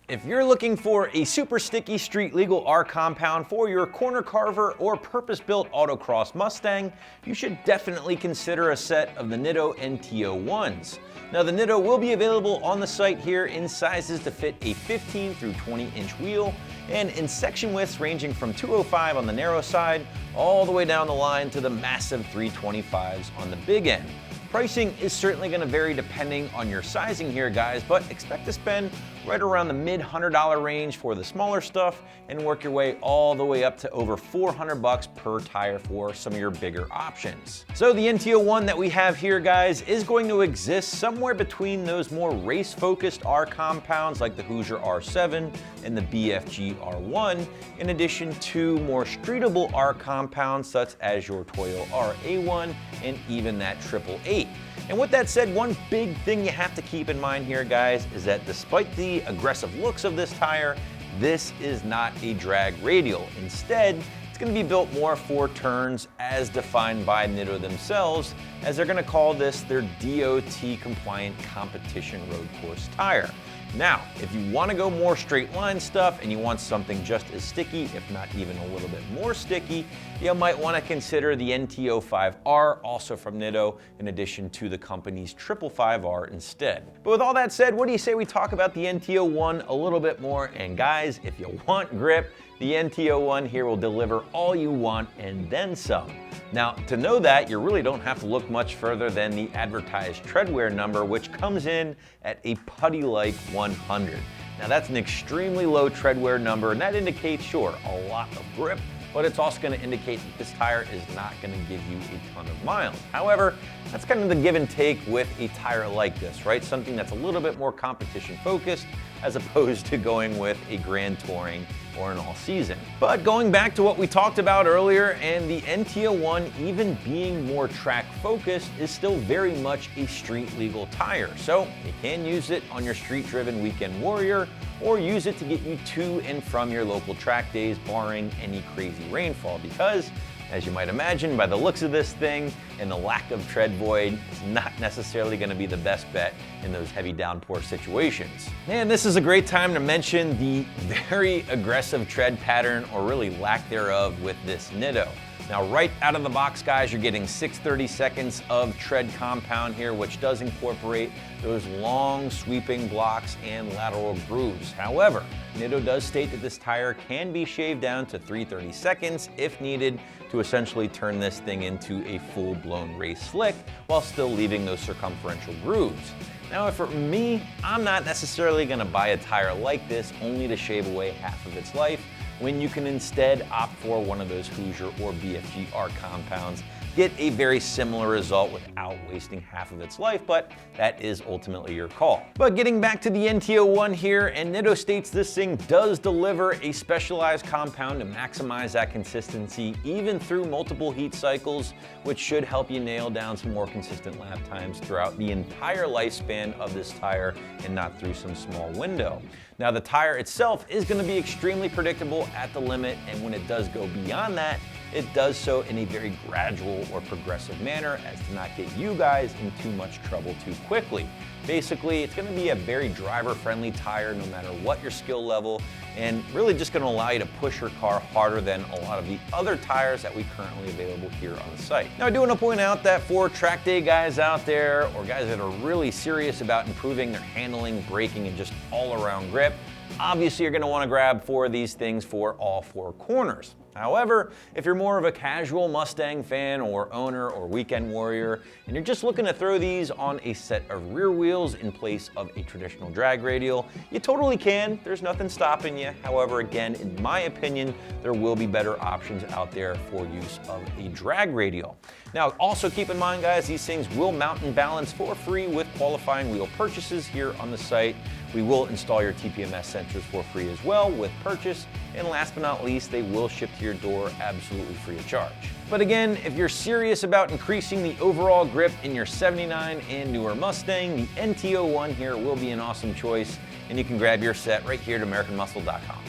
If you're looking for a super sticky street legal R compound for your corner carver or purpose-built autocross Mustang, you should definitely consider a set of the NITTO NT01s. Now the NITTO will be available on the site here in sizes to fit a 15 through 20 inch wheel and in section widths ranging from 205 on the narrow side all the way down the line to the massive 325s on the big end. Pricing is certainly going to vary depending on your sizing here, guys, but expect to spend right around the mid $100 range for the smaller stuff and work your way all the way up to over $400 per tire for some of your bigger options. So the NT01 that we have here, guys, is going to exist somewhere between those more race-focused R compounds like the Hoosier R7 and the BFG R1, in addition to more streetable R compounds such as your Toyo RA1 and even that 888. And with that said, one big thing you have to keep in mind here, guys, is that despite the aggressive looks of this tire, this is not a drag radial. Instead, it's going to be built more for turns as defined by NITTO themselves, as they're going to call this their DOT compliant competition road course tire. Now, if you want to go more straight line stuff and you want something just as sticky, if not even a little bit more sticky, you might want to consider the NT05R, also from NITTO, in addition to the company's 555R instead. But with all that said, what do you say we talk about the NT01 a little bit more? And guys, if you want grip, the NT01 here will deliver all you want and then some. Now, to know that, you really don't have to look much further than the advertised tread wear number, which comes in at a putty-like 100. Now, that's an extremely low tread wear number, and that indicates, sure, a lot of grip, but it's also going to indicate that this tire is not going to give you a ton of miles. However, that's kind of the give and take with a tire like this, right? Something that's a little bit more competition focused as opposed to going with a grand touring or an all season. But going back to what we talked about earlier, and the NT01 even being more track focused is still very much a street legal tire. So you can use it on your street driven weekend warrior or use it to get you to and from your local track days barring any crazy rainfall, because as you might imagine, by the looks of this thing and the lack of tread void, it's not necessarily going to be the best bet in those heavy downpour situations. And this is a great time to mention the very aggressive tread pattern, or really lack thereof, with this NITTO. Now, right out of the box, guys, you're getting 6/32 of tread compound here, which does incorporate those long sweeping blocks and lateral grooves. However, NITTO does state that this tire can be shaved down to 3/32 if needed to essentially turn this thing into a full-blown race slick while still leaving those circumferential grooves. Now, for me, I'm not necessarily going to buy a tire like this only to shave away half of its life, when you can instead opt for one of those Hoosier or BFG R compounds, get a very similar result without wasting half of its life, but that is ultimately your call. But getting back to the NT01 here, and NITTO states this thing does deliver a specialized compound to maximize that consistency even through multiple heat cycles, which should help you nail down some more consistent lap times throughout the entire lifespan of this tire and not through some small window. Now, the tire itself is going to be extremely predictable at the limit, and when it does go beyond that, it does so in a very gradual or progressive manner as to not get you guys in too much trouble too quickly. Basically, it's going to be a very driver-friendly tire no matter what your skill level, and really just going to allow you to push your car harder than a lot of the other tires that we currently available here on the site. Now, I do want to point out that for track day guys out there, or guys that are really serious about improving their handling, braking, and just all-around grip, obviously you're going to want to grab 4 of these things for all 4 corners. However, if you're more of a casual Mustang fan or owner or weekend warrior, and you're just looking to throw these on a set of rear wheels in place of a traditional drag radial, you totally can. There's nothing stopping you. However, again, in my opinion, there will be better options out there for use of a drag radial. Now, also keep in mind, guys, these things will mount and balance for free with qualifying wheel purchases here on the site. We will install your TPMS sensors for free as well with purchase. And last but not least, they will ship to your door absolutely free of charge. But again, if you're serious about increasing the overall grip in your 79 and newer Mustang, the NT01 here will be an awesome choice, and you can grab your set right here at AmericanMuscle.com.